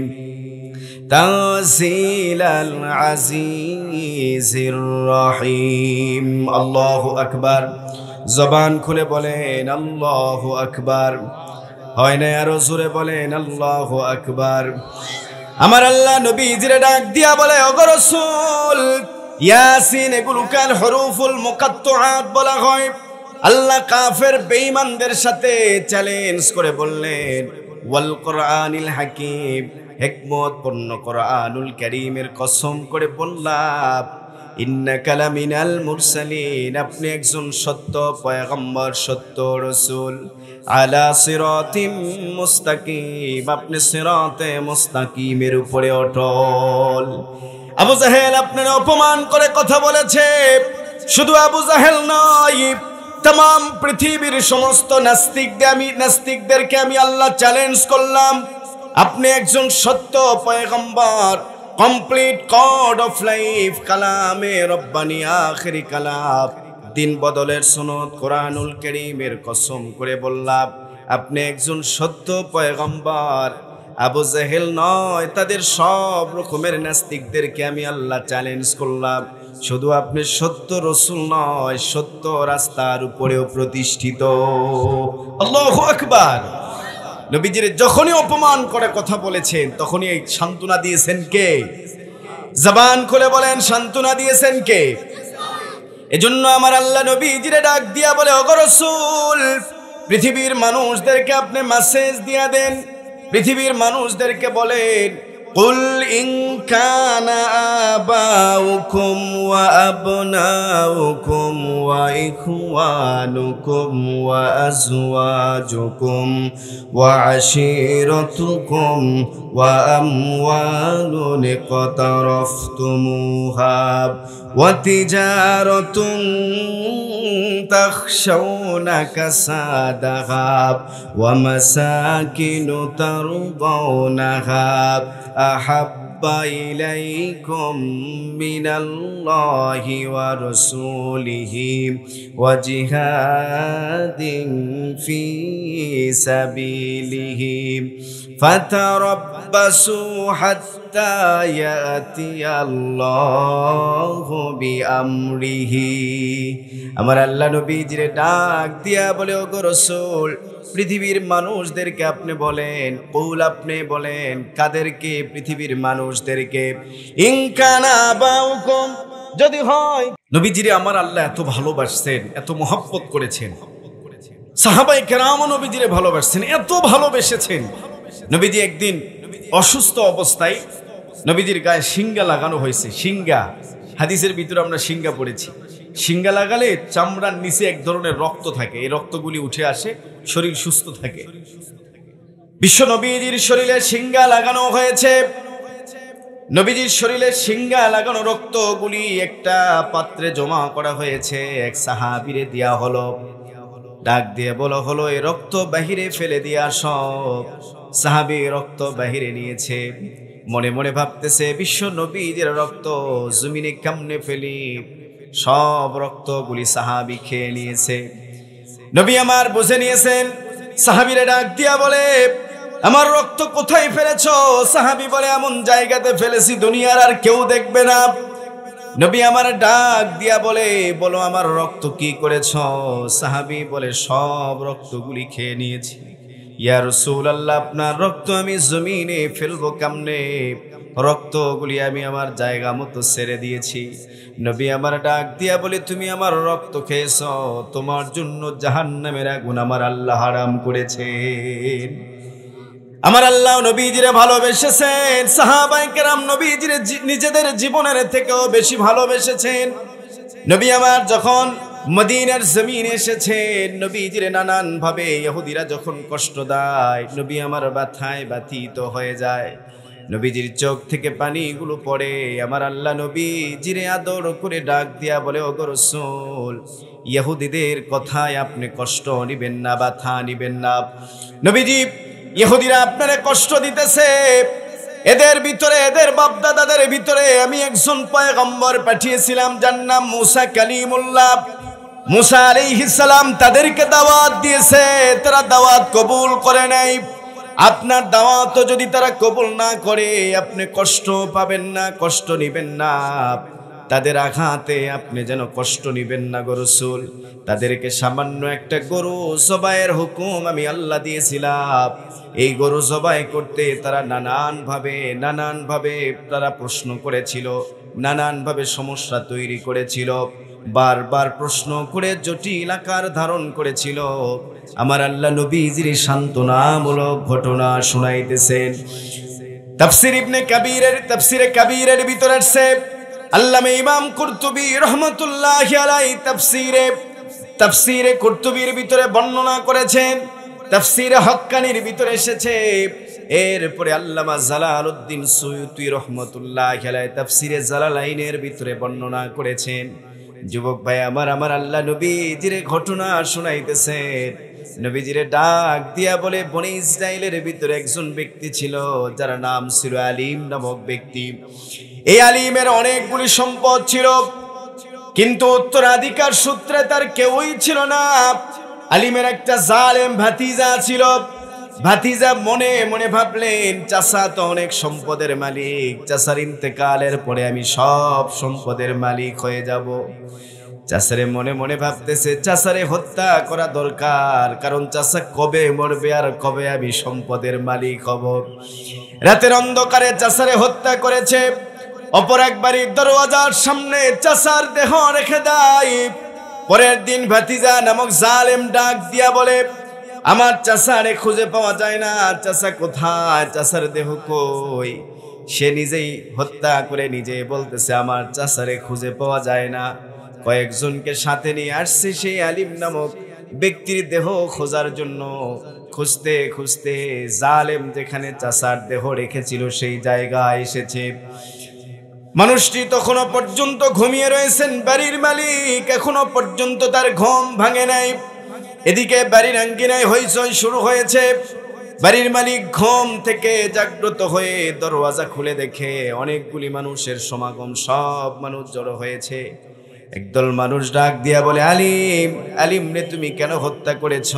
তানজিলাল আজিজির রহিম। আল্লাহু আকবার। জবান খুলে বলেন আল্লাহু আকবার। হয় না আরো জোরে বলেন আল্লাহু আকবার। আমার আল্লাহ নবীজিরে ডাক দিয়া বলে, ওগো রাসূল, ইয়াসিন এগুলো কাল হুরুফুল মুকাত্তাআত বলা হয়। আল্লাহ কাফের বেঈমানদের সাথে চ্যালেঞ্জ করে বললেন, ওয়াল কুরআনিল হাকিম, হিকমত পূর্ণ কুরআনুল কারীমের কসম করে বললাম, ইন্নাকা লামিনাল মুরসালিন, আপনি একজন সত্য পয়গম্বর, সত্য রাসূল, আলা সিরাতিম মুস্তাকিম, আপনি সিরাতে মুস্তাকিমের উপরে অটল। আবু জাহেল আপনার অপমান করে কথা বলেছে। শুধু আবু জাহেল নয়, तमाम পৃথিবীর সমস্ত নাস্তিকদেরকে আমি আল্লাহ চ্যালেঞ্জ করলাম, আপনি একজন সত্য পয়গম্বর, কমপ্লিট কোড অফ লাইফ, কালামে রব্বানি, আখেরি কালাম, দিন বদলের সনদ কোরআনুল কারীমের কসম করে বললাম, আপনি একজন সত্য পয়গম্বর। আবু জাহেল নয়, তাদের সব রকমের নাস্তিকদেরকে আমি আল্লাহ চ্যালেঞ্জ করলাম, শুধু আপনি সত্য রসুল নয়, সত্য রাস্তার উপরেও প্রতিষ্ঠিত। আল্লাহু আকবার। নবীজির যখনই অপমান করে কথা বলেছেন, তখনই সান্ত্বনা দিয়েছেন কে? জবান খুলে বলেন, সান্ত্বনা দিয়েছেন কে? এজন্য আমার আল্লাহ নবীজিরে ডাক দিয়া বলে, ওগো রাসূল, পৃথিবীর মানুষদেরকে আপনি মেসেজ দিয়া দেন, পৃথিবীর মানুষদেরকে বলেন, কুল ইন কানা আবাউকুম ওয়া আবনাউকুম ওয়া ইখওয়ানুকুম ওয়া আজওয়াজুকুম ওয়া আশীরাতুকুম ওয়া আমওয়ালুন ইকতারাফতুমুহা ওয়া তিজারাতুন তাখশাউনা কাসাদাহা ওয়া মাসাকিনু তারদাউনাহা আহাব্বা ইলাইকুম মিনাল্লাহি ওয়া রাসূলিহি ওয়া জিহাদিন ফি সাবিলিহি ফাতারাব্বাসু হাত্তা ইয়াতিয়াল্লাহু বিআমরিহি। আমার আল্লাহ নবীজিরে ডাক দিয়া বলে, ওগো রাসূল, পৃথিবীর মানুষদেরকে আপনি বলেন, কৌল আপনি বলেন, কাদেরকে? পৃথিবীর মানুষদেরকে। ইন কানা আবাউকুম, যদি হয়, নবীজিরে আমার আল্লাহ এত ভালোবাসছেন, এত মহব্বত করেছেন, সাহাবায়ে কেরাম নবীজিরে ভালোবাসছেন, এত ভালোবেসেছেন। নবীজি একদিন অসুস্থ অবস্থায় নবীজির গায়ে শিঙ্গা লাগানো হয়েছে। শিঙ্গা, হাদিসের ভিতরে আমরা শিঙ্গা পড়েছি। শিঙ্গা লাগালে চামড়ার নিচে এক ধরনের রক্ত থাকে, এই রক্তগুলি উঠে আসে, শরীর সুস্থ থাকে। বিশ্ব নবীজির শরীরে শিঙ্গা লাগানো হয়েছে। নবীজির শরীরে শিঙ্গা লাগানো রক্তগুলি একটা পাত্রে জমা করা হয়েছে। এক সাহাবীরে দেয়া হলো, ডাক দিয়ে বলা হলো এই রক্ত বাহিরে ফেলে দিয়া সব। সাহাবী রক্ত বাহিরে নিয়েছে, মনে মনে ভাবতেছে বিশ্ব নবীজির রক্ত জমিনে কেমনে ফেলি। সব রক্তগুলি সাহাবী খেয়ে নিয়েছে। নবী আমার বুঝে নিয়েছেন। সাহাবীরে ডাক দিয়া বলে, আমার রক্ত কোথায় ফেলেছো? সাহাবী বলে, এমন জায়গাতে ফেলেছি দুনিয়ার আর কেউ দেখবে না। নবী আমার ডাক দিয়া বলে, বলো আমার রক্ত কি করেছ? সাহাবী বলে, সব রক্তগুলি খেয়ে নিয়েছি। ইয়া রাসূলুল্লাহ, আপনার রক্ত আমি জমিনে ফেলবো কেমনে? রক্তগুলি আমি আমার জায়গা মতো ছেড়ে দিয়েছি। নবী আমার ডাক দিয়া বলে, তুমি আমার রক্ত খেয়েছ, তোমার জন্য জাহান্নামের আগুন আমার আল্লাহ হারাম করেছেন। আমার আল্লাহ নবীজিরে ভালোবেসেছেন। সাহাবায়ে কেরাম নবীজিরে নিজেদের জীবনের থেকেও বেশি ভালোবেসেছেন। নবী আমার যখন মদিনার জমিনে এসেছেন, নবীজিরে নানান ভাবে ইহুদিরা যখন কষ্ট দেয়, নবী আমার ব্যথায় ব্যথিত হয়ে যায়। নবীজির চোখ থেকে পানিগুলো পড়ে। আমার আল্লাহ নবীজিরে আদর করে ডাক দিয়া বলে, ওগো রাসূল, ইহুদিদের কথায় আপনি কষ্ট নিবেন না, ব্যথা নিবেন না। নবীজি, ইহুদিরা আপনারে কষ্ট দিতেছে, এদের ভিতরে, এদের বাপদাদাদের ভিতরে আমি একজন পয়গম্বর পাঠিয়েছিলাম, যার নাম মুসা কালিমুল্লাহ। মুসা আলাইহিস সালাম তাদেরকে দাওয়াত দিয়েছে, তারা দাওয়াত কবুল করে নাই। আপনার দাওয়াত যদি তারা কবুল না করে, আপনি কষ্ট পাবেন না, কষ্ট নিবেন না। তাদের আঘাতে আপনি যেন কষ্ট নিবেন না গো রাসূল। তাদেরকে সামান্য একটা গরু জবাইয়ের হুকুম আমি আল্লাহ দিয়েছিলাম। এই গরু জবাই করতে তারা নানান ভাবে তারা প্রশ্ন করেছিল, নানান ভাবে সমস্যা তৈরি করেছিল, বারবার প্রশ্ন করে জটিল আকার ধারণ করেছিল। আমার আল্লাহ নবীজির সান্ত্বনামূলক ঘটনা শোনাইতেছেন। তাফসীরে কাবীরের ভিতরে আছে, আল্লামা ইমাম কুরতুবী রাহমাতুল্লাহি আলাইহি তাফসীরে কুরতুবীর ভিতরে বর্ণনা করেছেন। তাফসীরে হক্কানির ভিতরে এসেছে। এরপরে আল্লামা জালালউদ্দিন সুয়ুতী রাহমাতুল্লাহি আলাইহি তাফসীরে জালালাইনের ভিতরে বর্ণনা করেছেন। যুবক ভাই আমার আল্লাহ নবীজিরে ঘটনা শোনাইতেছেন। নবীজিরে ডাক দিয়া বলে, বনি ইসরাইলের ভিতরে একজন ব্যক্তি ছিল, যার নাম ছিল আলিম নামক ব্যক্তি। এই আলিমের অনেকগুলি সম্পদ ছিল, কিন্তু উত্তরাধিকার সূত্রে তার কেউই ছিল না। আলিমের একটা জালেম ভাতিজা ছিল। ভাতিজা মনে মনে ভাবলেন, চাচা তো অনেক সম্পদের মালিক, চাচার ইন্তেকালের পরে আমি সব সম্পদের মালিক হয়ে যাব। চাচারে মনে মনে ভাবতেছে, চাচারে হত্যা করা দরকার, কারণ চাচা কবে মরবে আর কবে আমি সম্পদের মালিক হব। রাতের অন্ধকারে চাচারে হত্যা করেছে। অপর এক বাড়ির দরওয়াজার সামনে চাচার দেহ রেখে দেয়। পরের দিন ভাতিজা নামক জালেম ডাক দিয়া বলে, আমার চাচারে খুঁজে পাওয়া যায় না, চাচা কোথায়, চাচার দেহ কই? সে নিজেই হত্যা করে নিজে বলতেছে, আমার চাচারে খুঁজে পাওয়া যায় না। কয়েকজনকে সাথে নিয়ে আসছে সেই আলিম নামক ব্যক্তির দেহ খোঁজার জন্য। খুঁজতে খুঁজতে জালেম যেখানে চাচার দেহ রেখেছিল সেই জায়গায় এসেছে। মানুষটি তখনও পর্যন্ত ঘুমিয়ে রয়েছেন। বাড়ির মালিক এখনো পর্যন্ত তার ঘুম ভাঙে নাই। এদিকে বাড়ির আঙ্গিনায় হইচই শুরু হয়েছে। বাড়ির মালিক ঘুম থেকে জাগ্রত হয়ে দরওয়াজা খুলে দেখে অনেকগুলি মানুষের সমাগম, সব মানুষ জড়ো হয়েছে। একদল মানুষ ডাক দিয়া বলে, আলিম, আলিম রে তুমি কেন হত্যা করেছ?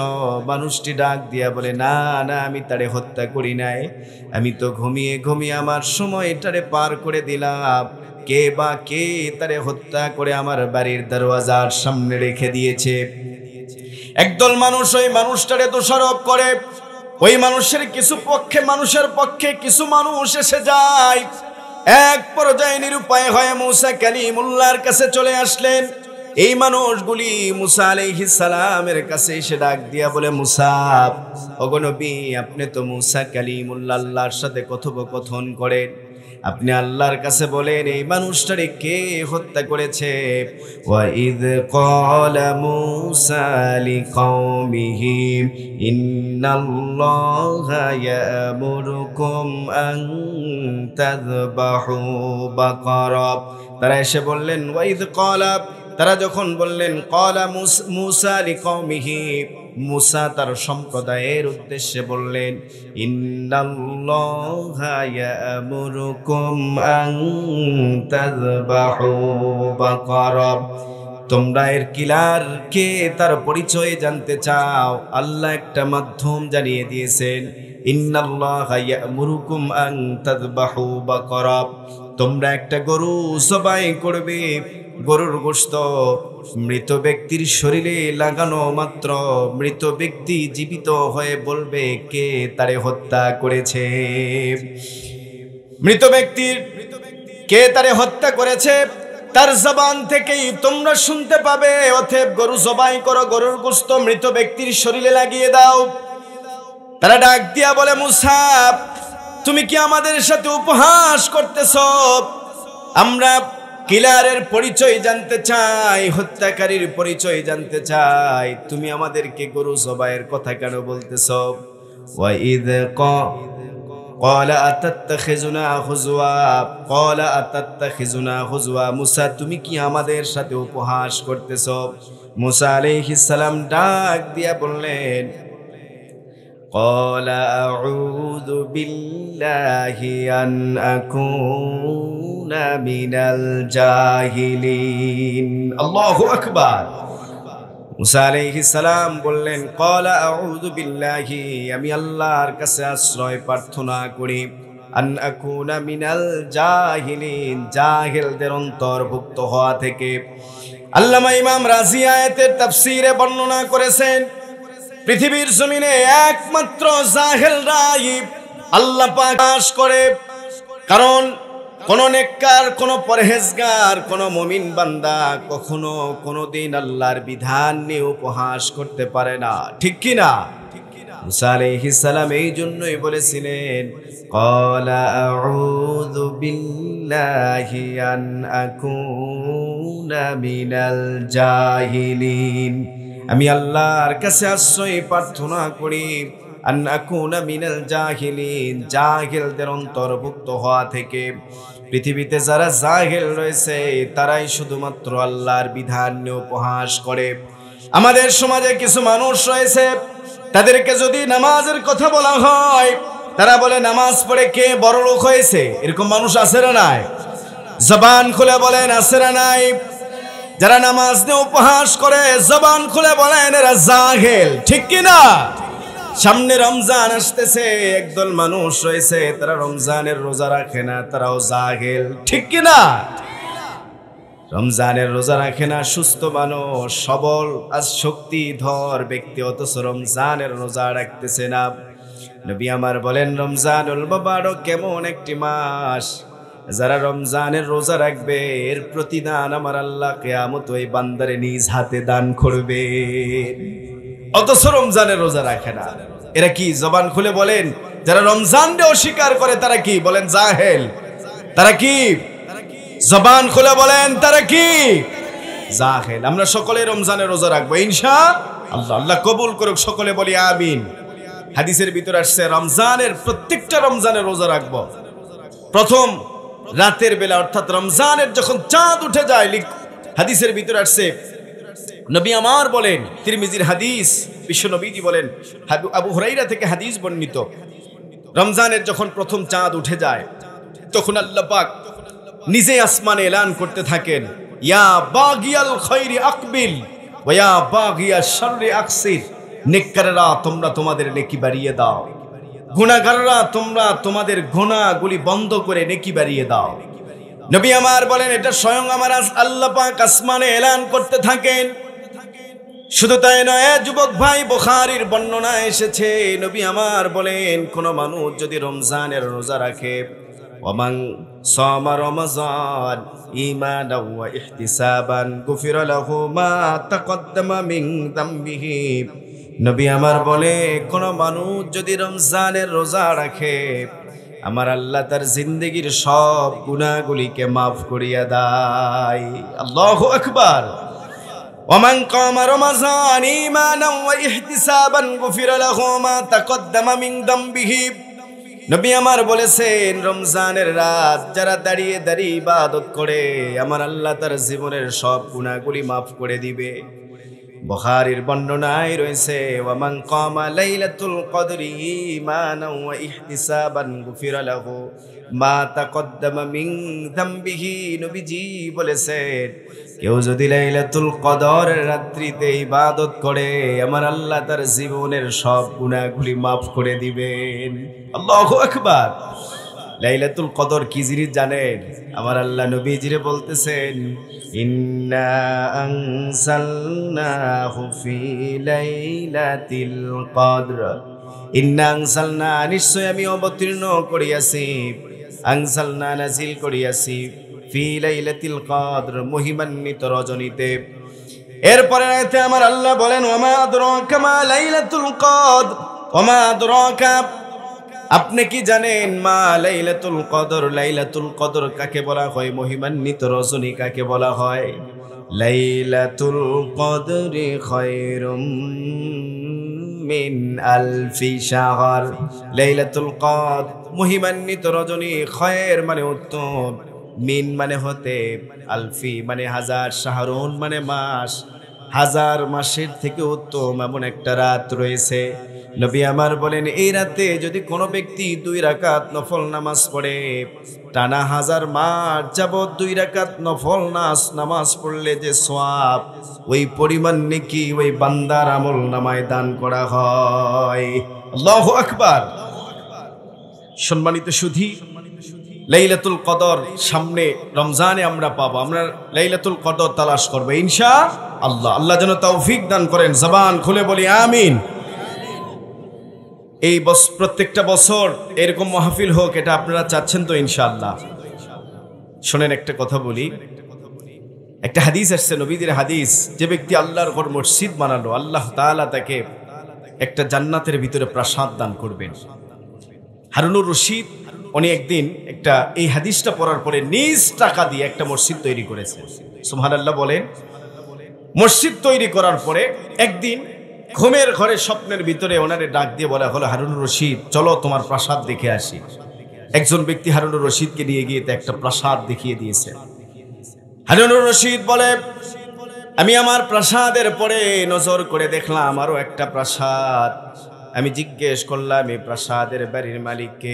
মানুষটি ডাক দিয়া বলে, না না, আমি তারে হত্যা করি নাই, আমি তো ঘুমিয়ে ঘুমিয়ে আমার সময়টারে পার করে দিলাম। কে তারে হত্যা করে আমার বাড়ির দরওয়াজার সামনে রেখে দিয়েছে। একদল মানুষ ওই মানুষটারে দোষারোপ করে। ওই মানুষের পক্ষে কিছু মানুষ এসে যায়। এক পর্যায়ে নিরুপায় হয়ে মুসা কালিমুল্লাহর কাছে চলে আসলেন। এই মানুষগুলি মুসা আলাইহিস সালামের কাছে এসে ডাক দিয়া বলে, মুসা, ওগো নবী, আপনি তো মুসা কালিমুল্লাহ, আল্লাহর সাথে কথোপকথন করেন, আপনি আল্লাহর কাছে বলেন এই মানুষটারে কে হত্যা করেছে। ওয়াইদ ক্বালা মূসা লিকাওমিহি ইন্নাল্লাহা ইয়ামুরুকুম আন তাযবাহু বাকারা। তারা এসে বললেন ওয়াইদ ক্বালা, তারা যখন বললেন ক্বালা মূসা লিকাওমিহি, মূসা তার সম্প্রদায়ের উদ্দেশ্যে বললেন ইন্নাল্লাহা ইয়ামুরুকুম আন তাযবাহু বাকারা। তোমরা এর কিলার কে তার পরিচয় জানতে চাও, আল্লাহ একটা মাধ্যম জানিয়ে দিয়েছেন। ইন্নাল্লাহা ইয়ামুরুকুম আন তাযবাহু বাকারা, তোমরা একটা গরু জবাই করবে। গরুর গোশত মৃত ব্যক্তির শরীরে লাগানো মাত্র মৃত ব্যক্তি জীবিত হয়ে বলবে কে তারে হত্যা করেছে। মৃত ব্যক্তির কে তারে হত্যা করেছে তার জবান থেকেই তোমরা শুনতে পাবে। অতএব গরু জবাই করো, গরুর গোশত মৃত ব্যক্তির শরীরে লাগিয়ে দাও। তারা ডাক দিয়া বলে মূসা, তুমি কি আমাদের সাথে উপহাস করতেছ? আমরা কিলারের পরিচয় জানতে চাই, হত্যাকারীর পরিচয় জানতে চাই, তুমি আমাদেরকে গরু জবাইয়ের কথা কেন বলতেছ? ওয়াইদ ক্বালা আতাত্তাখিজুনা হুজওয়া, ক্বালা আতাত্তাখিজুনা হুজওয়া, মূসা তুমি কি আমাদের সাথে উপহাস করতেছ? মূসা আলাইহিস সালাম ডাক দিয়া বললেন ক্বালা আউযু বিল্লাহি আন আকুনা মিনাল জাহিলিন। আল্লাহু আকবার। মূসা আলাইহিস সালাম বললেন ক্বালা আউযু বিল্লাহি, আমি আল্লাহর কাছে আশ্রয় প্রার্থনা করি, আন আকুনা মিনাল জাহিলিন, জাহিলদের অন্তর্ভুক্ত হওয়া থেকে। আল্লামা ইমাম রাজি আয়াতের তাফসীরে বর্ণনা করেছেন পৃথিবীর জমিনে একমাত্র জাহেলরাই আল্লাহ পাক বাস করে। কারণ কোন নেককার, কোন পরহেজগার, কোন মুমিন বান্দা কখনো কোনদিন আল্লাহর বিধান নিয়ে উপহাস করতে পারে না, ঠিক কি না? মূসা আলাইহিস সালাম এই জন্যই বলেছিলেন ক্বালা আউযু বিল্লাহি আন আকুনা মিনাল জাহিলিন, আমি আল্লাহর কাছে আশ্রয় প্রার্থনা করি আন আকুনা মিনাল জাহিলিন, জাহিলদের অন্তর্ভুক্ত হওয়া থেকে। পৃথিবীতে যারা জাহিল রয়েছে তারাই শুধুমাত্র আল্লাহর বিধান নিয়ে উপহাস করে। আমাদের সমাজে কিছু মানুষ রয়েছে, তাদেরকে যদি নামাজের কথা বলা হয় তারা বলে নামাজ পড়ে কে বড় লোক হয়েছে। এরকম মানুষ আছে না নাই? জবান খুলে বলেন আছে না নাই? যারা নামাজ নিয়ে উপহাস করে জবান খুলে বলেন এরা জাহেল, ঠিক কি না? সামনে রমজান আসতেছে, একদল মানুষ রয়েছে তারা রমজানের রোজা রাখে না, তারাও জাহেল, ঠিক কি না? রমজানের রোজা রাখে না, সুস্থ মানুষ, সবল আজ শক্তিধর ব্যক্তি, অথচ রমজানের রোজা রাখতেছে না। নবী আমার বলেন রমজানুল মুবারক কেমন একটি মাস, যারা রমজানের রোজা রাখবে এর প্রতিদান আমার আল্লাহ কিয়ামত ওই বান্দারে নিজ হাতে দান করবে। অথচ রমজানের রোজা রাখে না। এরা কি? জবান খুলে বলেন। যারা রমজানকে অস্বীকার করে তারা কি? বলেন জাহেল। তারা কি? জবান খুলে বলেন তারা কি? জাহেল। আমরা সকলে রমজানের রোজা রাখবো ইনশাআল্লাহ। আল্লাহ কবুল করুক, সকলে বলি আমিন। হাদিসের ভিতরে আসছে রমজানের প্রত্যেকটা রমজানের রোজা রাখবো প্রথম রাতের বেলা, অর্থাৎ রমজানের যখন চাঁদ উঠে যায়। হাদিসের ভিতরে আসছে নবী আমার বলেন, তিরমিজির হাদিস, বিশ্ব নবীজি বলেন, আবু হুরায়রা থেকে হাদিস বর্ণিত, রমজানের যখন প্রথম চাঁদ উঠে যায় তখন আল্লাহ পাক নিজে আসমানে এলান করতে থাকেন, ইয়া বাগিয়াল খায়রি আকবিল ওয়া ইয়া বাগিয়াশ শাররি আকসির। নেককাররা তোমরা তোমাদের নেকি বাড়িয়ে দাও, গুনাহগাররা তোমরা তোমাদের গুনাহগুলি বন্ধ করে নেকি বাড়িয়ে দাও। নবী আমার বলেন এটা স্বয়ং আমার আল্লাহ পাক আসমানে এলান করতে থাকেন। শুধু তাই নয় যুবক ভাই, বুখারীর বর্ণনা এসেছে নবী আমার বলেন কোন মানুষ যদি রমজানের রোজা রাখে, ওমান সামা রমজান ঈমানাও ওয়া ইহতিসাবান গুফিরা লাহু মা তাকদ্দামা মিন যামবিহি। নবী আমার বলে কোন মানুষ যদি রমজানের রোজা রাখে আমার আল্লাহ তার জিন্দেগির সব গুনাহগুলিকে মাফ করিয়া দেয়। আল্লাহু আকবার। ওমান কামা রমাযান ঈমানান ওয়া ইহতিসাবান গুফিরা লাহু মা তাকদ্দামা মিন যামবিহি। নবী আমার বলেছেন, রমজানের রাত যারা দাঁড়িয়ে দাঁড়িয়ে ইবাদত করে আমার আল্লাহ তার জীবনের সব গুনাহগুলি মাফ করে দিবে। বুখারীর বর্ণনায় রয়েছে, ওয়ামান কামা লাইলাতুল কদরি ঈমানান ওয়া ইহতিসাবান গুফিরা লাহু মা তাকদ্দামা মিন যামবিহি। নবীজি বলেছেন, কেউ যদি লাইলাতুল কদরের রাত্রিতে ইবাদত করে আমার আল্লাহ তার জীবনের সব গুনাহগুলি মাফ করে দিবেন। আল্লাহু আকবার। লাইলাতুল কদর কি জিনিস জানেন? আমার আল্লাহ নবীজিরে বলতেছেন, ইন্না আনসালনাহু ফি লাইলাতিল কদর। ইন্না আনসালনা, নিশ্চয় আমি অবতীর্ণ করিয়াছি, আনসালনা নাজিল করিয়াছি, ফি লাইলাতিল কদর, মহিমান্বিত রজনীতে। এরপরে আয়াতে আমার আল্লাহ বলেন, ওমা আদরাকা মা লাইলাতুল কদর, ওমা আদরাকা, আপনি কি জানেন মা লাইলাতুল কদর, লাইলাতুল কদর কাকে বলা হয়, মহিমান্বিত রজনী কাকে বলা হয়? লাইলাতুল কদরি খায়রুম মিন আলফি শাহর। লাইলাতুল কদর মহিমান্বিত রজনী, খায়র মানে উত্তম, মিন মানে হতে, আলফি মানে হাজার, শাহরুন মানে মাস, হাজার মাসের থেকে উত্তম এমন একটা রাত রয়েছে। নবী আমার বলেন, এই রাতে যদি কোনো ব্যক্তি 2 রাকাত নফল নামাজ পড়ে, টানা 1000 মাস যাবত 2 রাকাত নফল নামাজ পড়লে যে সওয়াব, ওই পরিমাণ নেকি ওই বান্দার আমল নামায় দান করা হয়। আল্লাহু আকবার। সম্মানিত সুধী, লাইলাতুল কদর সামনে রমজানে আমরা পাবো। আমরা লাইলাতুল কদর তালাশ করবো ইনশাআল্লাহ। আল্লাহ যেন তৌফিক দান করেন। জবান খুলে বলি আমিন। এই প্রত্যেকটা বছর এরকম মাহফিল হোক, এটা আপনারা চাচ্ছেন তো ইনশাআল্লাহ? শোনেন একটা কথা বলি। একটা হাদিস আসছে, নবীদের হাদিস, যে ব্যক্তি আল্লাহর ঘর মসজিদ বানালো আল্লাহ তাআলা তাকে একটা জান্নাতের ভিতরে প্রাসাদ দান করবেন। হারুনুর রশিদ উনি একদিন একটা এই হাদিসটা পড়ার পরে নিজ টাকা দিয়ে একটা মসজিদ তৈরি করেছেন। সুবহানাল্লাহ বলেন। মসজিদ তৈরি করার পরে একদিন ঘুমের ঘরে স্বপ্নের ভিতরে ওনারে ডাক দিয়ে বলা হলো, হারুনুর রশিদ চলো তোমার প্রাসাদ দেখে আসি। একজন ব্যক্তি হারুনুর রশিদকে নিয়ে গিয়ে একটা প্রাসাদ দেখিয়ে দিয়েছে। হারুনুর রশিদ বলে, আমি আমার প্রাসাদের পরে নজর করে দেখলাম আরো একটা প্রাসাদ। আমি জিজ্ঞেস করলাম এই প্রাসাদের বাড়ির মালিককে।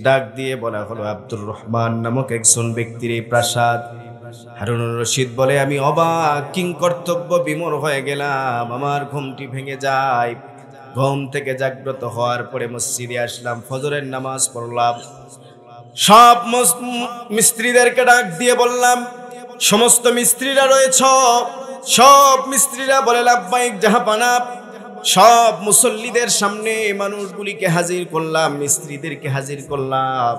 ডাক দিয়ে বলা হলো, আব্দুর রহমান নামক একজন ব্যক্তির এই প্রাসাদ। হারুনুর রশিদ বলে, আমি অবাক, কিংকর্তব্য বিমূঢ় হয়ে গেলাম, আমার ঘুমটি ভেঙে যায়। ঘুম থেকে জাগ্রত হওয়ার পরে মসজিদে আসলাম, ফজরের নামাজ পড়লাম। সব মিস্ত্রিদেরকে ডাক দিয়ে বললাম, সমস্ত মিস্ত্রিরা রয়েছ? সব মিস্ত্রিরা বলে লাব্বাইক জাহাপানা। সব মুসল্লিদের সামনে মানুষগুলিকে হাজির করলাম, মিস্ত্রিদেরকে হাজির করলাম।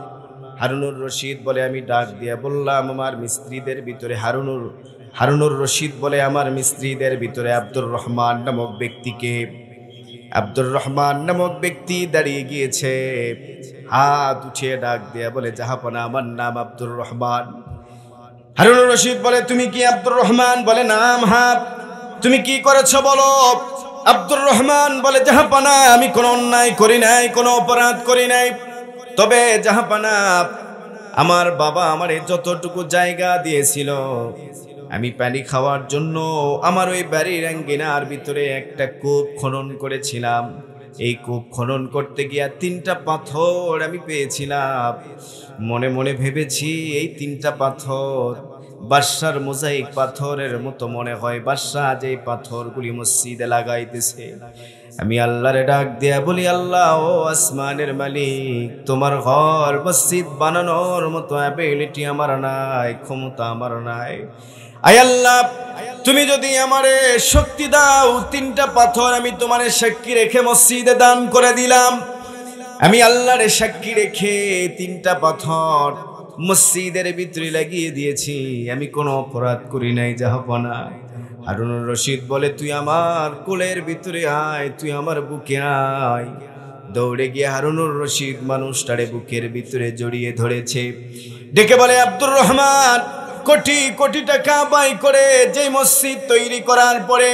হারুনুর রশিদ বলে, আমি ডাক দিয়ে বললাম আমার মিস্ত্রিদের ভিতরে হারুনুর রশিদ বলে, আমার মিস্ত্রিদের ভিতরে আব্দুর রহমান নামক ব্যক্তিকে। আব্দুর রহমান নামক ব্যক্তি দাঁড়িয়ে গিয়েছে, হাত উঠিয়ে ডাক দিয়ে বলে, জাহাপনা আমার নাম আব্দুর রহমান। হারুনুর রশিদ বলে, তুমি কি আব্দুর রহমান? বলে, নাম। হ্যাঁ, তুমি কি করেছো বলো? আব্দুর রহমান বলে, জাহাপনা আমি কোনো অন্যায় করি নাই, কোনো অপরাধ করি নাই, তবে জাহাপনা আমার বাবা আমারে যতটুকু জায়গা দিয়েছিল আমি পানি খাওয়ার জন্য আমার ওই বাড়ির আঙ্গিনার ভিতরে একটা কূপ খনন করেছিলাম। এই কূপ খনন করতে গিয়া 3টা পাথর আমি পেয়েছিলাম। মনে মনে ভেবেছি এই 3টা পাথর বাদশার মোজাইক পাথরের মতো মনে হয়। বাদশা যে পাথরগুলি মসজিদে লাগাইতেছে, আমি আল্লাহরে ডাক দিয়া বলি, আল্লাহ ও আসমানের মালিক, তোমার ঘর মসজিদ বানানোর মতো অ্যাবিলিটি আমার নাই, ক্ষমতা আমার নাই। আয় আল্লাহ, তুমি যদি আমারে শক্তি দাও, 3টা পাথর আমি তোমারে সাক্ষী রেখে মসজিদে দান করে দিলাম। আমি আল্লাহরে সাক্ষী রেখে 3টা পাথর মসজিদের ভিতরে লাগিয়ে দিয়েছি, আমি কোনো অপরাধ করি নাই জাহাপনা। হারুনুর রশিদ বলে, তুই আমার কোলের ভিতরে আয়, তুই আমার বুকে আয়। দৌড়ে গিয়ে হারুনুর রশিদ মানুষটারে বুকের ভিতরে জড়িয়ে ধরেছে, ডেকে বলে, আব্দুর রহমান, কোটি কোটি টাকা ব্যয় করে যে মসজিদ তৈরি করার পরে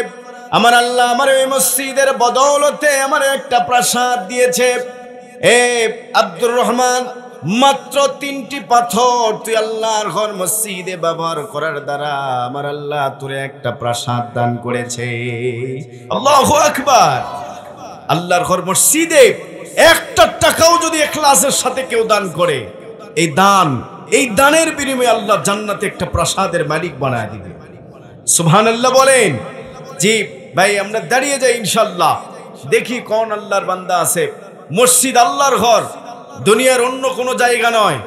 আমার আল্লাহ আমার ওই মসজিদের বদৌলতে আমার একটা প্রাসাদ দিয়েছে। এ আব্দুর রহমান, মাত্র 3টি পাথর তুই আল্লাহর ঘর মসজিদে ব্যবহার করার দ্বারা আমার আল্লাহ তোরে একটা প্রাসাদ দান করেছে। আল্লাহু আকবার। আল্লাহর ঘর মসজিদে একটা টাকাও যদি ইখলাসের সাথে কেউ দান করে, এই দানের বিনিময়ে আল্লাহ জান্নাতে একটা প্রাসাদের মালিক বানায় দিবে। সুবহানাল্লাহ বলেন। জি ভাই, আমরা দাঁড়িয়ে যাই ইনশাআল্লাহ, দেখি কোন আল্লাহর বান্দা আছে। মসজিদ আল্লাহর ঘর, দুনিয়ার অন্য কোনো জায়গা নয়।